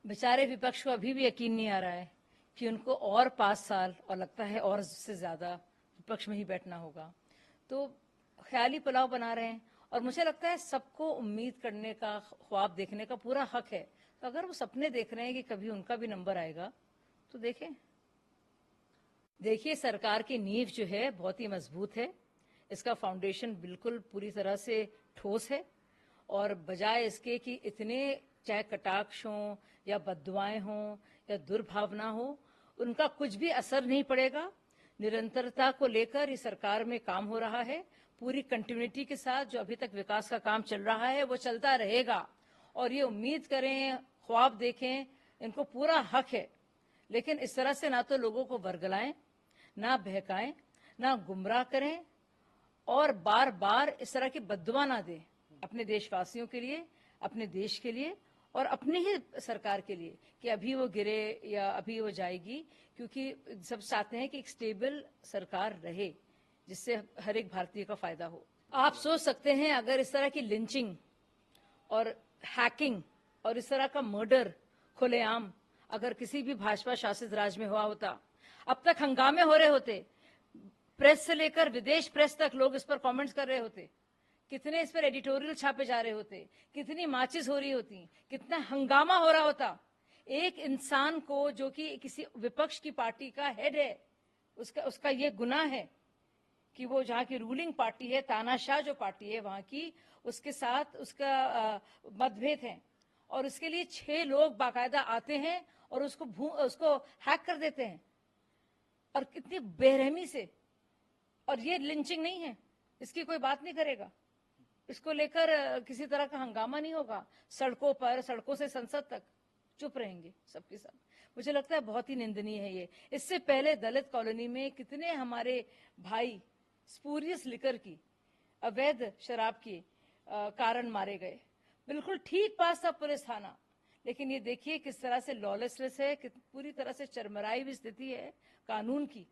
बेचारे विपक्ष को अभी भी यकीन नहीं आ रहा है कि उनको और 5 साल और लगता है और से ज्यादा विपक्ष में ही बैठना होगा। तो ख्याली पुलाव बना रहे हैं और मुझे लगता है सबको उम्मीद करने का, ख्वाब देखने का पूरा हक है। तो अगर वो सपने देख रहे हैं कि कभी उनका भी नंबर आएगा तो देखिए सरकार की नींव जो है बहुत ही मजबूत है। इसका फाउंडेशन बिल्कुल पूरी तरह से ठोस है और बजाय इसके कि इतने चाहे कटाक्ष हों या बद्दुआएं हों या दुर्भावना हो, उनका कुछ भी असर नहीं पड़ेगा। निरंतरता को लेकर इस सरकार में काम हो रहा है। पूरी कंटिन्यूटी के साथ जो अभी तक विकास का काम चल रहा है वो चलता रहेगा। और ये उम्मीद करें, ख्वाब देखें, इनको पूरा हक है। लेकिन इस तरह से ना तो लोगों को वर्गलाएं, ना बहकाएं, ना गुमराह करें और बार बार इस तरह की बद्दुआ ना दें अपने देशवासियों के लिए, अपने देश के लिए और अपनी ही सरकार के लिए कि अभी वो गिरे या अभी वो जाएगी। क्योंकि सब चाहते हैं कि एक स्टेबल सरकार रहे जिससे हर एक भारतीय का फायदा हो। आप सोच सकते हैं अगर इस तरह की लिंचिंग और हैकिंग और इस तरह का मर्डर खुलेआम अगर किसी भी भाजपा शासित राज्य में हुआ होता, अब तक हंगामे हो रहे होते, प्रेस से लेकर विदेश प्रेस तक लोग इस पर कमेंट्स कर रहे होते, कितने इस पर एडिटोरियल छापे जा रहे होते, कितनी माचिस हो रही होती, कितना हंगामा हो रहा होता। एक इंसान को जो कि किसी विपक्ष की पार्टी का हेड है, उसका ये गुनाह है कि वो जहाँ की रूलिंग पार्टी है, तानाशाह जो पार्टी है वहां की, उसके साथ उसका मतभेद है और उसके लिए 6 लोग बाकायदा आते हैं और उसको हैक कर देते हैं और कितनी बेरहमी से। और ये लिंचिंग नहीं है, इसकी कोई बात नहीं करेगा, इसको लेकर किसी तरह का हंगामा नहीं होगा। सड़कों पर, सड़कों से संसद तक चुप रहेंगे सबके सब। मुझे लगता है बहुत ही निंदनीय है ये। इससे पहले दलित कॉलोनी में कितने हमारे भाई स्पूरियस लिकर की, अवैध शराब की कारण मारे गए। बिल्कुल ठीक पास था पुलिस थाना, लेकिन ये देखिए किस तरह से लॉलेसनेस है, कि पूरी तरह से चरमराई हुई स्थिति है कानून की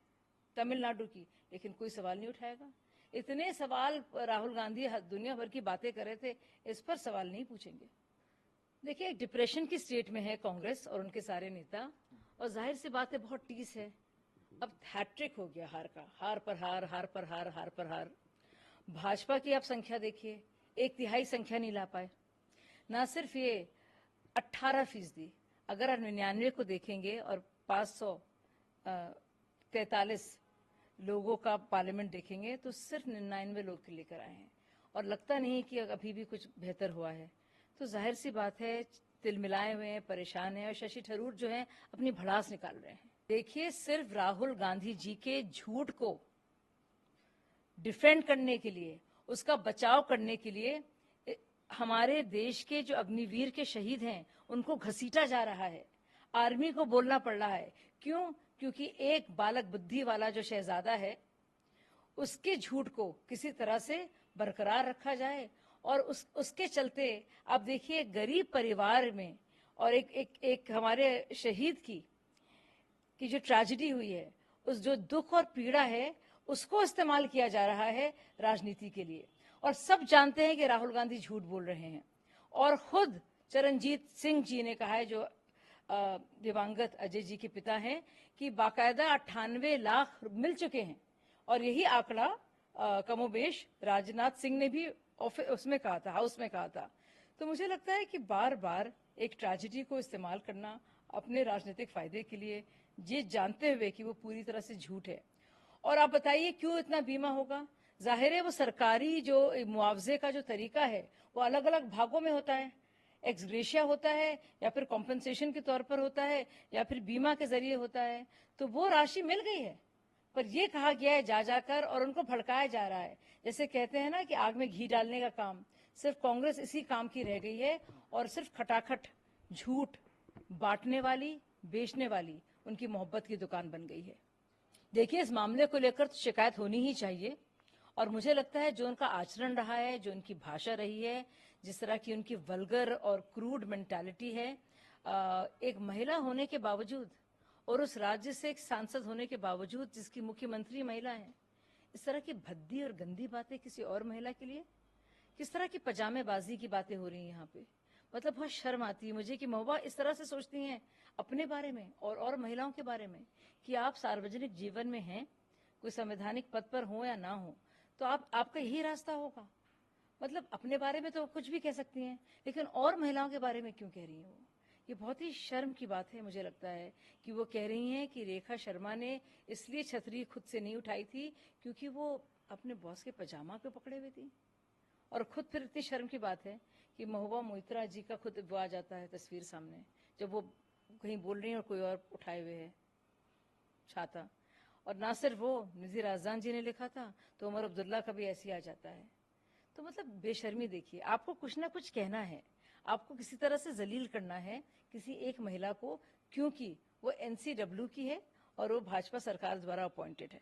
तमिलनाडु की, लेकिन कोई सवाल नहीं उठाएगा। इतने सवाल राहुल गांधी दुनिया भर की बातें कर रहे थे, इस पर सवाल नहीं पूछेंगे। देखिए डिप्रेशन की स्टेट में है कांग्रेस और उनके सारे नेता, और जाहिर सी बात है बहुत टीस है। अब हैट्रिक हो गया हार का, हार पर हार, हार पर हार, हार पर हार। भाजपा की आप संख्या देखिए, 1/3 संख्या नहीं ला पाए। ना सिर्फ ये 18%, अगर आप 99 को देखेंगे और 543 लोगों का पार्लियामेंट देखेंगे तो सिर्फ 99 लोग लेकर आए हैं और लगता नहीं कि अभी भी कुछ बेहतर हुआ है। तो जाहिर सी बात है तिलमिलाए हुए हैं, परेशान हैं और शशि थरूर जो हैं अपनी भड़ास निकाल रहे हैं। देखिए सिर्फ राहुल गांधी जी के झूठ को डिफेंड करने के लिए, उसका बचाव करने के लिए हमारे देश के जो अग्निवीर के शहीद हैं उनको घसीटा जा रहा है, आर्मी को बोलना पड़ रहा है। क्यों? क्योंकि एक बालक बुद्धि वाला जो शहजादा है उसके झूठ को किसी तरह से बरकरार रखा जाए और उसके चलते आप देखिए गरीब परिवार में और एक हमारे शहीद की जो ट्रेजेडी हुई है, उस जो दुख और पीड़ा है उसको इस्तेमाल किया जा रहा है राजनीति के लिए। और सब जानते हैं कि राहुल गांधी झूठ बोल रहे हैं और खुद चरणजीत सिंह जी ने कहा है, जो दिवंगत अजय जी के पिता हैं, कि बाकायदा 98 लाख मिल चुके हैं। और यही आंकड़ा कमोबेश राजनाथ सिंह ने भी उसमें कहा था, हाउस में कहा था। तो मुझे लगता है कि बार बार एक ट्रेजेडी को इस्तेमाल करना अपने राजनीतिक फायदे के लिए, ये जानते हुए कि वो पूरी तरह से झूठ है। और आप बताइए क्यों इतना बीमा होगा? जाहिर है वो सरकारी जो मुआवजे का जो तरीका है वो अलग अलग भागों में होता है, एक्स ग्रेशिया होता है या फिर कॉम्पनसेशन के तौर पर होता है या फिर बीमा के जरिए होता है। तो वो राशि मिल गई है, पर यह कहा गया है जा जाकर और उनको भड़काया जा रहा है। जैसे कहते हैं ना कि आग में घी डालने का काम, सिर्फ कांग्रेस इसी काम की रह गई है और सिर्फ खटाखट झूठ बांटने वाली, बेचने वाली उनकी मोहब्बत की दुकान बन गई है। देखिए इस मामले को लेकर तो शिकायत होनी ही चाहिए और मुझे लगता है जो उनका आचरण रहा है, जो उनकी भाषा रही है, जिस तरह की उनकी वल्गर और क्रूड मेंटालिटी है, एक महिला होने के बावजूद और उस राज्य से एक सांसद होने के बावजूद जिसकी मुख्यमंत्री महिला है, इस तरह की भद्दी और गंदी बातें किसी और महिला के लिए, किस तरह की पजामेबाजी की बातें हो रही हैं यहाँ पे। मतलब बहुत शर्म आती है मुझे कि महबूबा इस तरह से सोचती हैं अपने बारे में और महिलाओं के बारे में कि आप सार्वजनिक जीवन में हैं, कोई संवैधानिक पद पर हो या ना हो, तो आपका यही रास्ता होगा। मतलब अपने बारे में तो कुछ भी कह सकती हैं, लेकिन और महिलाओं के बारे में क्यों कह रही हैं वो? ये बहुत ही शर्म की बात है। मुझे लगता है कि वो कह रही हैं कि रेखा शर्मा ने इसलिए छतरी खुद से नहीं उठाई थी क्योंकि वो अपने बॉस के पजामा पे पकड़े हुए थी। और खुद फिर इतनी शर्म की बात है कि महबूबा मोइत्रा जी का खुद वो आ जाता है तस्वीर सामने, जब वो कहीं बोल रही हैं और कोई और उठाए हुए है छाता। और ना सिर्फ वो, निधि राजदान जी ने लिखा था तो उमर अब्दुल्ला का भी ऐसे ही आ जाता है। तो मतलब बेशर्मी देखिए, आपको कुछ ना कुछ कहना है, आपको किसी तरह से जलील करना है किसी एक महिला को, क्योंकि वो एनसीडब्ल्यू की है और वो भाजपा सरकार द्वारा अपॉइंटेड है।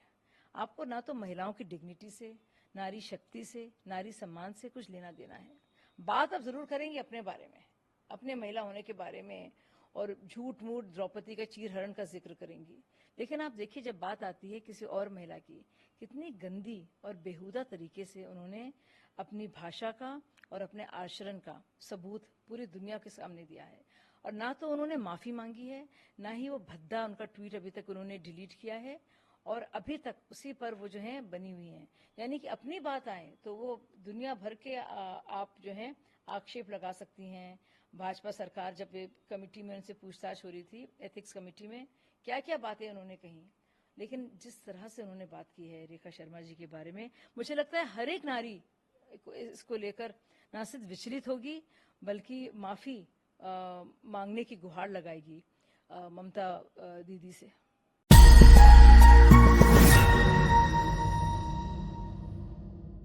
आपको ना तो महिलाओं की डिग्निटी से, नारी शक्ति से, नारी सम्मान से कुछ लेना देना है। बात आप जरूर करेंगे अपने बारे में, अपने महिला होने के बारे में, और झूठ मूठ द्रौपदी का चीरहरण का जिक्र करेंगी, लेकिन आप देखिए जब बात आती है किसी और महिला की, कितनी गंदी और बेहुदा तरीके से उन्होंने अपनी भाषा का और अपने आचरण का सबूत पूरी दुनिया के सामने दिया है। और ना तो उन्होंने माफी मांगी है, ना ही वो भद्दा उनका ट्वीट अभी तक उन्होंने डिलीट किया है, और अभी तक उसी पर वो जो है बनी हुई हैं। यानी कि अपनी बात आए तो वो दुनिया भर के आप जो है आक्षेप लगा सकती हैं। भाजपा सरकार जब कमेटी में उनसे पूछताछ हो रही थी, एथिक्स कमेटी में, क्या क्या बातें उन्होंने कही, लेकिन जिस तरह से उन्होंने बात की है रेखा शर्मा जी के बारे में, मुझे लगता है हर एक नारी इसको लेकर ना सिर्फ विचलित होगी बल्कि माफी मांगने की गुहार लगाएगी ममता दीदी से।